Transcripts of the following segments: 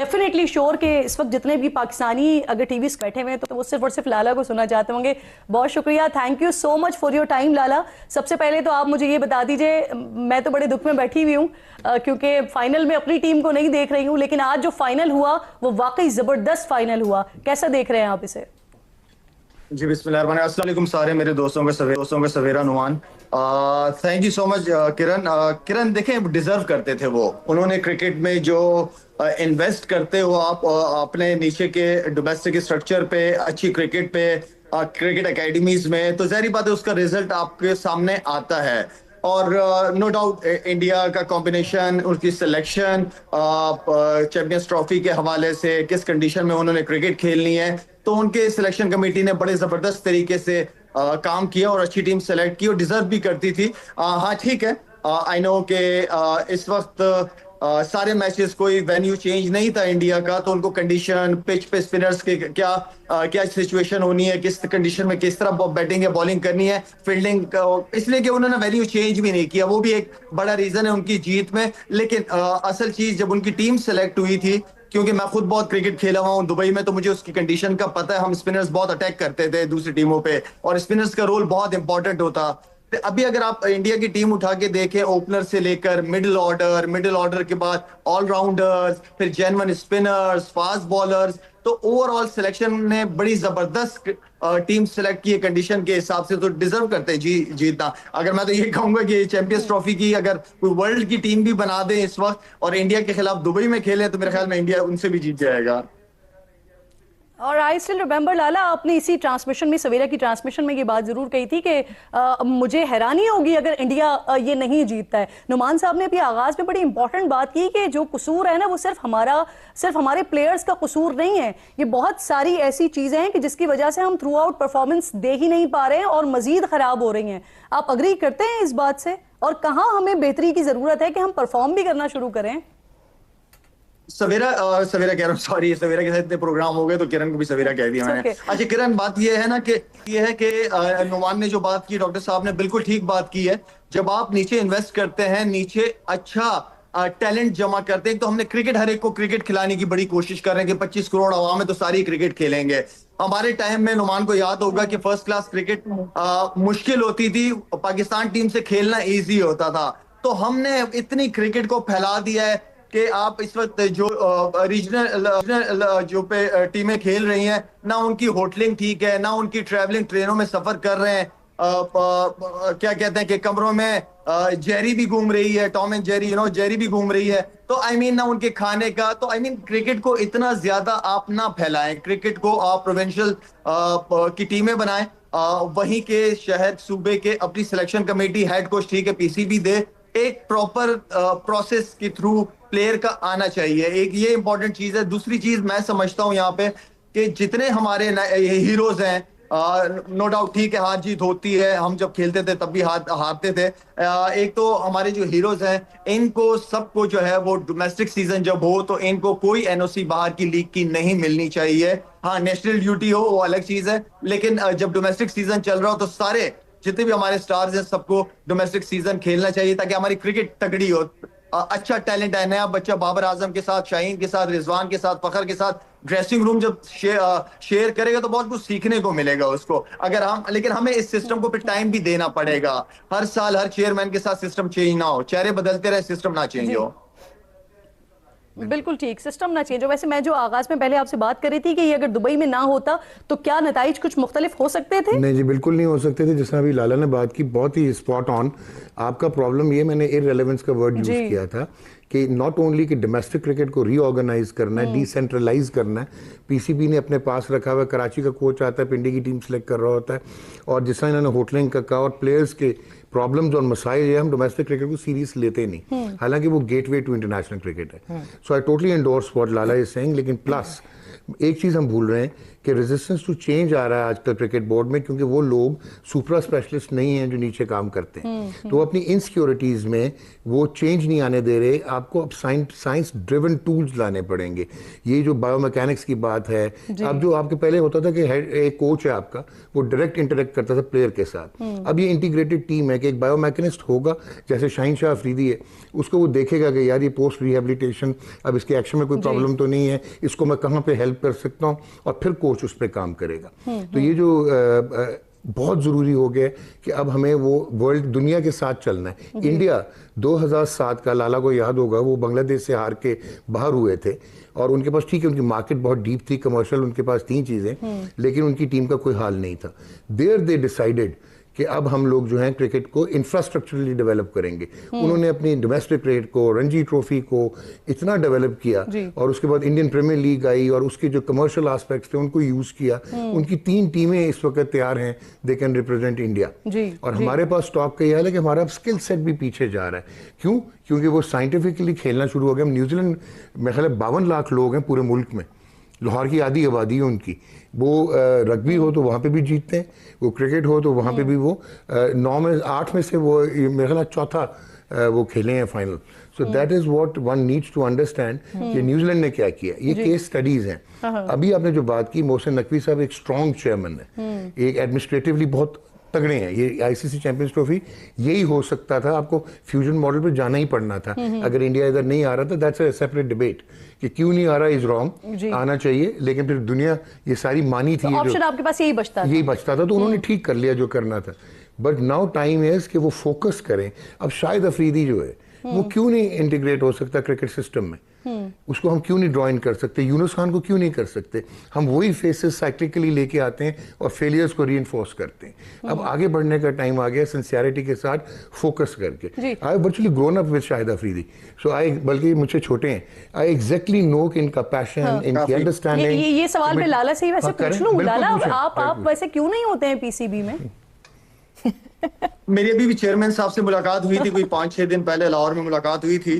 Definitely sure कि इस वक्त जितने भी पाकिस्तानी अगर टीवी से बैठे हुए हैं तो वो सिर्फ और सिर्फ लाला को सुनना चाहते होंगे। बहुत शुक्रिया, thank you so much for your time Lala. सबसे पहले तो आप मुझे ये बता दीजिए, मैं तो बड़े दुख में बैठी हुई हूँ क्योंकि फाइनल में अपनी टीम को नहीं देख रही हूँ, लेकिन आज जो फाइनल हुआ वो वाकई जबरदस्त फाइनल हुआ, कैसा देख रहे हैं आप इसे? जी बिस्मिल्लाह, अस्सलाम वालेकुम सारे मेरे दोस्तों का सवेरा नुमान। Thank you so much Kiran. Kiran देखें, डिजर्व करते थे वो, उन्होंने क्रिकेट में जो इन्वेस्ट करते हो आप अपने नीचे के डोमेस्टिक स्ट्रक्चर पे, अच्छी क्रिकेट पे, क्रिकेट एकेडमीज में, तो जाहिर बात है उसका रिजल्ट आपके सामने आता है। और नो डाउट इंडिया का कॉम्बिनेशन, उनकी सिलेक्शन चैंपियंस ट्रॉफी के हवाले से, किस कंडीशन में उन्होंने क्रिकेट खेलनी है, तो उनके सिलेक्शन कमेटी ने बड़े जबरदस्त तरीके से काम किया और अच्छी टीम सेलेक्ट की और डिजर्व भी करती थी। हाँ ठीक है, आई नो कि इस वक्त सारे मैचेस कोई वेन्यू चेंज नहीं था इंडिया का, तो उनको कंडीशन, पिच पे स्पिनर्स के क्या सिचुएशन होनी है, किस कंडीशन में किस तरह बैटिंग या बॉलिंग करनी है, फील्डिंग, इसलिए कि उन्होंने वेन्यू चेंज भी नहीं किया, वो भी एक बड़ा रीजन है उनकी जीत में। लेकिन असल चीज जब उनकी टीम सेलेक्ट हुई थी, क्योंकि मैं खुद बहुत क्रिकेट खेला हुआ हूँ दुबई में, तो मुझे उसकी कंडीशन का पता है। हम स्पिनर्स बहुत अटैक करते थे दूसरी टीमों पे और स्पिनर्स का रोल बहुत इंपॉर्टेंट होता। अभी अगर आप इंडिया की टीम उठा के देखें, ओपनर से लेकर मिडिल ऑर्डर के बाद ऑलराउंडर्स, फिर जेन्युइन स्पिनर्स, फास्ट बॉलर्स, तो ओवरऑल सिलेक्शन ने बड़ी जबरदस्त टीम सेलेक्ट की है कंडीशन के हिसाब से, तो डिजर्व करते हैं जी जीतना। अगर मैं तो ये कहूंगा कि चैंपियंस ट्रॉफी की अगर कोई वर्ल्ड की टीम भी बना दे इस वक्त और इंडिया के खिलाफ दुबई में खेले, तो मेरे ख्याल में इंडिया उनसे भी जीत जाएगा। और आई स्टिल रिमेंबर लाला, आपने इसी ट्रांसमिशन में, सवेरा की ट्रांसमिशन में ये बात जरूर कही थी कि मुझे हैरानी होगी अगर इंडिया ये नहीं जीतता है। नुमान साहब ने अभी आगाज में बड़ी इंपॉर्टेंट बात की कि जो कसूर है ना, वो सिर्फ हमारे प्लेयर्स का कसूर नहीं है, ये बहुत सारी ऐसी चीजें हैं कि जिसकी वजह से हम थ्रू आउट परफॉर्मेंस दे ही नहीं पा रहे हैं और मजीद खराब हो रही हैं। आप अग्री करते हैं इस बात से? और कहाँ हमें बेहतरी की जरूरत है कि हम परफॉर्म भी करना शुरू करें? सवेरा कह रहा हूँ, सॉरी, सवेरा के साथ इतने प्रोग्राम हो गए तो किरण को भी सवेरा कह दिया मैंने। अच्छा किरण, बात ये है ना कि नुमान ने जो बात की, डॉक्टर साहब ने बिल्कुल ठीक बात की है। जब आप नीचे इन्वेस्ट करते हैं, नीचे अच्छा टैलेंट जमा करते हैं, तो हमने क्रिकेट, हर एक को क्रिकेट खिलाने की बड़ी कोशिश कर रहे हैं कि 25 करोड़ आवाम है तो सारी क्रिकेट खेलेंगे। हमारे टाइम में नुमान को याद होगा कि फर्स्ट क्लास क्रिकेट मुश्किल होती थी, पाकिस्तान टीम से खेलना ईजी होता था। तो हमने इतनी क्रिकेट को फैला दिया है कि आप इस वक्त जो रीजनल जो पे टीमें खेल रही हैं, ना उनकी होटलिंग ठीक है, ना उनकी ट्रैवलिंग, ट्रेनों में सफर कर रहे हैं, क्या कहते हैं कि कमरों में जेरी भी घूम रही है, टॉम एंड जेरी, जेरी भी घूम रही है। तो आई मीन ना उनके खाने का, तो आई मीन क्रिकेट को इतना ज्यादा आप ना फैलाएं, क्रिकेट को आप प्रोविंशियल की टीमें बनाएं, वहीं के शहर सूबे के अपनी सिलेक्शन कमेटी, हेड कोच ठीक है, पीसीबी दे, एक प्रॉपर प्रोसेस के थ्रू प्लेयर का आना चाहिए। एक ये इंपॉर्टेंट चीज है। दूसरी चीज मैं समझता हूं यहाँ पे कि जितने हमारे हीरोज हैं, नो डाउट ठीक है हार जीत होती है, हम जब खेलते थे तब भी हारते थे। एक तो हमारे जो हीरोज हैं, इनको सबको जो है वो डोमेस्टिक सीजन जब हो तो इनको कोई एनओसी बाहर की लीग की नहीं मिलनी चाहिए। हाँ, नेशनल ड्यूटी हो वो अलग चीज है, लेकिन जब डोमेस्टिक सीजन चल रहा हो तो सारे जितने भी हमारे स्टार्स हैं सबको डोमेस्टिक सीजन खेलना चाहिए ताकि हमारी क्रिकेट तगड़ी हो। अच्छा टैलेंट है, नया बच्चा बाबर आजम के साथ, शाहीन के साथ, रिजवान के साथ, फखर के साथ ड्रेसिंग रूम जब शेयर करेगा तो बहुत कुछ सीखने को मिलेगा उसको। अगर हम, लेकिन हमें इस सिस्टम को फिर टाइम भी देना पड़ेगा। हर साल हर चेयरमैन के साथ सिस्टम चेंज ना हो, चेहरे बदलते रहे, सिस्टम ना चेंज हो। बिल्कुल ठीक, सिस्टम ना चेंज हो। वैसे मैं जो आगाज में पहले आपसे बात कर रही थी कि ये अगर दुबई में ना होता तो क्या नताइज कुछ मुख्तलिफ हो सकते थे? नहीं जी, बिल्कुल नहीं हो सकते थे। जिस तरह अभी लाला ने बात की, बहुत ही स्पॉट ऑन। आपका प्रॉब्लम ये, मैंने इररिलेवेंस का वर्ड यूज किया था कि नॉट ओनली कि डोमेस्टिक क्रिकेट को रीऑर्गेनाइज करना है, डिसेंट्रलाइज करना है, पीसीबी ने अपने पास रखा हुआ, कराची का कोच आता है, पिंडी की टीम सेलेक्ट कर रहा होता है, और जिस तरह इन्होंने होटलिंग का कहा और प्लेयर्स के प्रॉब्लम्स और मसाइल है, हम डोमेस्टिक क्रिकेट को सीरियस लेते नहीं, हालांकि वो गेटवे टू इंटरनेशनल क्रिकेट है। So I totally endorse what Lala is saying. लेकिन प्लस एक चीज़ हम भूल रहे हैं कि रेजिस्टेंस टू चेंज आ रहा है आजकल क्रिकेट बोर्ड में, क्योंकि वो लोग सुपरा स्पेशलिस्ट नहीं हैं जो नीचे काम करते हैं। तो अपनी इनसिक्योरिटीज़ में वो चेंज नहीं आने दे रहे। आपको अब साइंस ड्रिवन टूल्स लाने पड़ेंगे। ये जो बायोमैकेनिक्स की बात है, अब जो आपके पहले होता था कि एक कोच है आपका, वो डायरेक्ट इंटरेक्ट करता था प्लेयर के साथ, अब ये इंटीग्रेटेड टीम है कि एक बायोमैकेनिस्ट होगा, जैसे शाहीन शाह अफरीदी है, उसको वो देखेगा कि यार ये पोस्ट रिहेबिलिटेशन, अब इसके एक्शन में कोई प्रॉब्लम तो नहीं है, इसको मैं कहाँ पे हेल्प कर सकता हूँ, और फिर कोच उस पर काम करेगा। तो ये जो बहुत ज़रूरी हो गया कि अब हमें वो वर्ल्ड दुनिया के साथ चलना है। इंडिया 2007 का, लाला को याद होगा, वो बांग्लादेश से हार के बाहर हुए थे, और उनके पास ठीक है उनकी मार्केट बहुत डीप थी, कमर्शियल उनके पास थी चीज़ें, लेकिन उनकी टीम का कोई हाल नहीं था। देयर दे डिसाइडेड कि अब हम लोग जो हैं क्रिकेट को इंफ्रास्ट्रक्चरली डेवलप करेंगे। उन्होंने अपनी डोमेस्टिक क्रिकेट को, रणजी ट्रॉफी को इतना डेवलप किया, और उसके बाद इंडियन प्रीमियर लीग आई, और उसके जो कमर्शियल एस्पेक्ट्स थे उनको यूज किया। उनकी 3 टीमें इस वक्त तैयार हैं, दे कैन रिप्रेजेंट इंडिया। और हमारे पास स्टॉक का यह हाल है कि हमारा स्किल सेट भी पीछे जा रहा है। क्यों? क्योंकि वो साइंटिफिकली खेलना शुरू हो गया। न्यूजीलैंड में ख्याल 52 लाख लोग हैं पूरे मुल्क में, लाहौर की आधी आबादी है उनकी। वो रग्बी हो तो वहाँ पे भी जीतते हैं, वो क्रिकेट हो तो वहाँ पे भी वो 9 में 8 में से वो मेरे ख्याल चौथा वो खेले हैं final. So that is what one needs to understand कि न्यूजीलैंड ने क्या किया। ये केस स्टडीज हैं। अभी आपने जो बात की, मोहसिन नकवी साहब एक स्ट्रॉन्ग चेयरमैन है, एक एडमिनिस्ट्रेटिवली बहुत तगड़े हैं। ये आईसीसी चैंपियंस ट्रॉफी यही हो सकता था, आपको फ्यूजन मॉडल पे जाना ही पड़ना था। अगर इंडिया इधर नहीं आ रहा था, दैट्स अ सेपरेट डिबेट कि क्यों नहीं आ रहा, इज रॉन्ग, आना चाहिए। लेकिन फिर दुनिया ये सारी मानी थी, ऑप्शन आपके पास यही बचता था, तो उन्होंने ठीक कर लिया जो करना था। बट नाउ टाइम इज कि वो फोकस करें। अब शाहिद अफरीदी जो है वो क्यों नहीं इंटीग्रेट हो सकता क्रिकेट सिस्टम में, उसको हम क्यों नहीं ड्रॉइन कर सकते, यूनुस खान को क्यों नहीं कर सकते। हम वही फेसेस साइक्लिकली लेके आते हैं और फेलियर्स को रीइंफोर्स करते हैं। अब आगे बढ़ने का टाइम आ गया, सिंसियरिटी के साथ फोकस करके। I virtually grown up with Shahid Afridi, so I, बल्कि मुझसे छोटे हैं, आई एग्जैक्टली नो कि इनका पैशन, इनकी अंडरस्टैंडिंग। ये सवाल मैं लाला से ही वैसे पूछ लूं, लाला आप वैसे क्यों नहीं होते हैं पीसीबी में? मेरी अभी भी चेयरमैन साहब से मुलाकात हुई थी, कोई 5-6 दिन पहले लाहौर में मुलाकात हुई थी।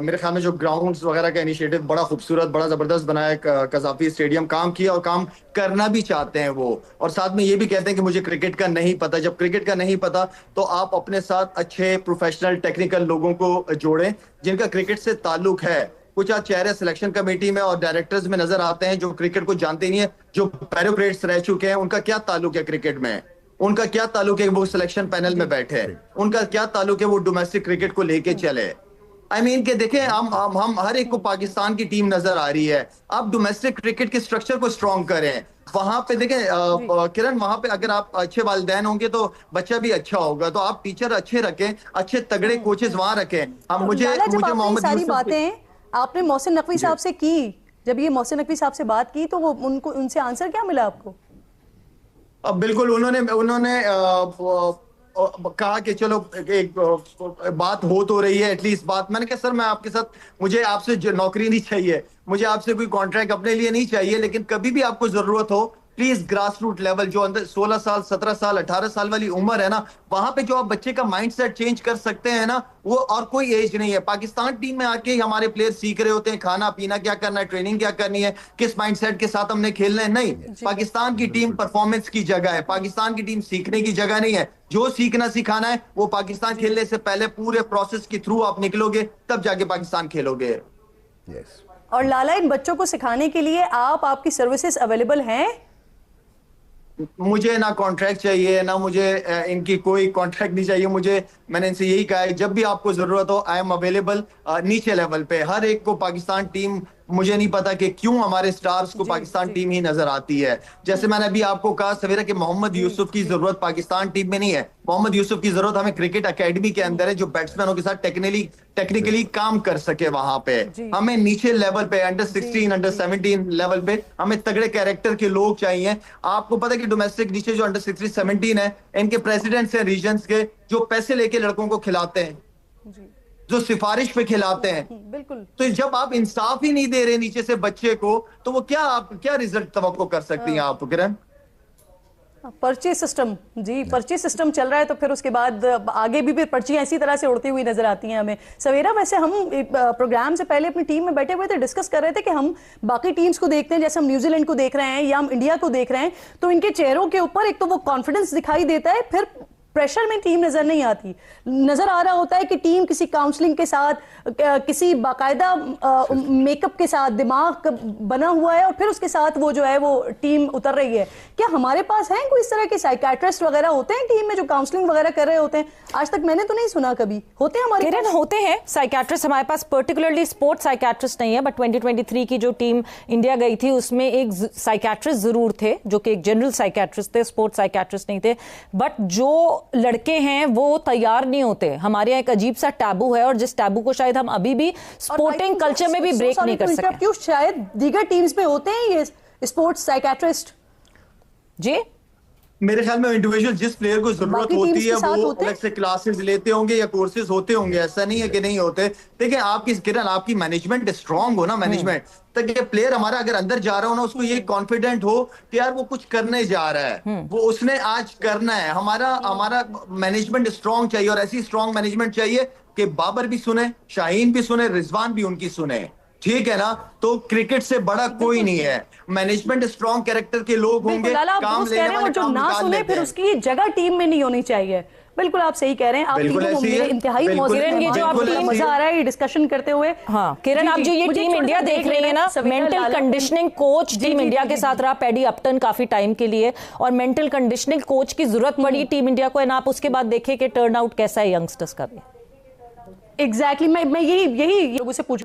मेरे ख्याल में जो ग्राउंड्स वगैरह का इनिशिएटिव बड़ा खूबसूरत, बड़ा जबरदस्त बनाया, कज़ाफी स्टेडियम काम किया और काम करना भी चाहते हैं वो। और साथ में ये भी कहते हैं कि मुझे क्रिकेट का नहीं पता। जब क्रिकेट का नहीं पता तो आप अपने साथ अच्छे प्रोफेशनल टेक्निकल लोगों को जोड़ें जिनका क्रिकेट से ताल्लुक है। कुछ आज चेहरे सिलेक्शन कमेटी में और डायरेक्टर्स में नजर आते हैं जो क्रिकेट को जानते नहीं है, जो बैरोक्रेट्स रह चुके हैं। उनका क्या ताल्लुक है क्रिकेट में, उनका क्या ताल्लुक है वो सिलेक्शन पैनल में बैठे, उनका क्या ताल्लुक है वो डोमेस्टिक क्रिकेट को लेके चले। आई मीन के देखें, हम हर एक को पाकिस्तान की टीम नजर आ रही है। आप डोमेस्टिक क्रिकेट के स्ट्रक्चर को स्ट्रॉन्ग करें। वहां पे देखें किरण, वहां पे अगर आप अच्छे वालिदैन होंगे तो बच्चा भी अच्छा होगा। तो आप टीचर अच्छे रखें, अच्छे तगड़े कोचेस वहां रखें। अब मुझे मोहम्मद सारी बातें आपने मोहसिन नकवी साहब से की, जब ये मोहसिन नकवी साहब से बात की तो वो उनसे आंसर क्या मिला आपको? अब बिल्कुल उन्होंने कहा कि चलो एक बात हो तो रही है, एटलीस्ट बात। मैंने कहा सर मैं आपके साथ, मुझे आपसे नौकरी नहीं चाहिए, मुझे आपसे कोई कॉन्ट्रैक्ट अपने लिए नहीं चाहिए, लेकिन कभी भी आपको जरूरत हो प्लीज ग्रास रूट लेवल, जो अंदर 16 साल 17 साल 18 साल वाली उम्र है ना, वहां पे जो आप बच्चे का माइंडसेट चेंज कर सकते हैं ना, वो और कोई एज नहीं है। पाकिस्तान टीम में आके हमारे प्लेयर सीख रहे होते हैं खाना पीना क्या करना है, ट्रेनिंग क्या करनी है, किस माइंडसेट के साथ हमने खेलना है। नहीं, पाकिस्तान की टीम परफॉर्मेंस की जगह है, पाकिस्तान की टीम सीखने की जगह नहीं है। जो सीखना सिखाना है वो पाकिस्तान खेलने से पहले पूरे प्रोसेस के थ्रू आप निकलोगे, तब जाके पाकिस्तान खेलोगे। और लाला, इन बच्चों को सिखाने के लिए आपकी सर्विसेज अवेलेबल हैं? मुझे ना कॉन्ट्रैक्ट चाहिए, ना मुझे इनकी कोई कॉन्ट्रैक्ट नहीं चाहिए। मैंने इनसे यही कहा है, जब भी आपको जरूरत हो आई एम अवेलेबल। नीचे लेवल पे हर एक को पाकिस्तान टीम, मुझे नहीं पता कि क्यों हमारे स्टार्स को पाकिस्तान टीम ही नजर आती है। जैसे मैंने अभी आपको कहा सवेरा कि मोहम्मद यूसुफ की जरूरत पाकिस्तान टीम में नहीं है, मोहम्मद यूसुफ की जरूरत हमें क्रिकेट एकेडमी के अंदर है, जो बैट्समैनों के साथ टेक्निकली काम कर सके। वहां पे हमें नीचे लेवल पे अंडर 16 अंडर 17 लेवल पे हमें तगड़े कैरेक्टर के लोग चाहिए। आपको पता है कि डोमेस्टिक नीचे जो अंडर 16 17 है, इनके प्रेसिडेंट्स हैं रीजन्स के, जो पैसे लेके लड़कों को खिलाते हैं, जो सिफारिश पे खिलाते हैं। बिल्कुल। तो जब आप इंसाफ ही नहीं दे रहे नीचे से बच्चे को, तो वो क्या रिजल्ट तवक्को कर सकती हैं आप किरण? पर्ची सिस्टम, जी पर्ची सिस्टम चल रहा है, तो फिर उसके बाद आगे भी फिर पर्चियां इसी तरह से उड़ती हुई नजर आती हैं हमें। सवेरा, वैसे हम प्रोग्राम से पहले अपनी टीम में बैठे हुए थे, डिस्कस कर रहे थे कि हम बाकी टीम्स को देखते हैं, जैसे हम न्यूजीलैंड को देख रहे हैं या हम इंडिया को देख रहे हैं, तो इनके चेहरों के ऊपर एक तो वो कॉन्फिडेंस दिखाई देता है, फिर प्रेशर में टीम नजर नहीं आती। नजर आ रहा होता है कि टीम किसी काउंसलिंग के साथ, किसी बाकायदा मेकअप के साथ, दिमाग बना हुआ है और फिर उसके साथ वो जो है वो टीम उतर रही है। क्या हमारे पास हैं कोई इस तरह के साइकियाट्रिस्ट वगैरह होते हैं टीम में जो काउंसलिंग वगैरह कर रहे होते हैं? आज तक मैंने तो नहीं सुना कभी। होते हैं हमारे किरण, होते हैं साइकियाट्रिस्ट हमारे पास, पर्टिकुलरली स्पोर्ट्स साइकियाट्रिस्ट नहीं है, बट 2023 की जो टीम इंडिया गई थी उसमें एक साइकियाट्रिस्ट जरूर थे, जो कि एक जनरल साइकियाट्रिस्ट थे, स्पोर्ट्स साइकियाट्रिस्ट नहीं थे। बट जो लड़के हैं वो तैयार नहीं होते। हमारे यहाँ एक अजीब सा टैबू है, और जिस टैबू को शायद हम अभी भी स्पोर्टिंग कल्चर में भी ब्रेक नहीं कर सके। क्यों शायद दीगर टीम्स में होते हैं ये स्पोर्ट्स साइकियाट्रिस्ट? जी, मेरे ख्याल में इंडिविजुअल जिस प्लेयर को जरूरत होती है वो अलग से क्लासेस लेते होंगे या कोर्सेज होते होंगे, ऐसा नहीं है कि नहीं होते। देखिए आपकी किरण, आपकी मैनेजमेंट स्ट्रांग हो ना, मैनेजमेंट तक ये प्लेयर हमारा अगर अंदर जा रहा हो ना, उसको ये कॉन्फिडेंट हो कि यार वो कुछ करने जा रहा है, वो उसने आज करना है। हमारा मैनेजमेंट स्ट्रांग चाहिए, और ऐसी स्ट्रांग मैनेजमेंट चाहिए कि बाबर भी सुने, शाहीन भी सुने, रिजवान भी उनकी सुने, ठीक है ना। तो क्रिकेट से बड़ा कोई नहीं है। मैनेजमेंट स्ट्रांग कैरेक्टर के लोग होंगे, काम लेने वाले जो ना सुने फिर उसकी जगह टीम में नहीं होनी चाहिए। बिल्कुल आप सही कह रहे हैं। आप इंतहाई मजा आ रहा है डिस्कशन करते हुए। हाँ किरण, आप जो ये टीम इंडिया देख रही है ना, mental conditioning coach team India के साथ रहा पैडी अपटन काफी टाइम के लिए, और मेंटल कंडीशनिंग कोच की जरूरत पड़ी टीम इंडिया को। आप उसके बाद देखें कि टर्न आउट कैसा है यंगस्टर्स का भी। एग्जैक्टली, मैं यही लोगों से पूछ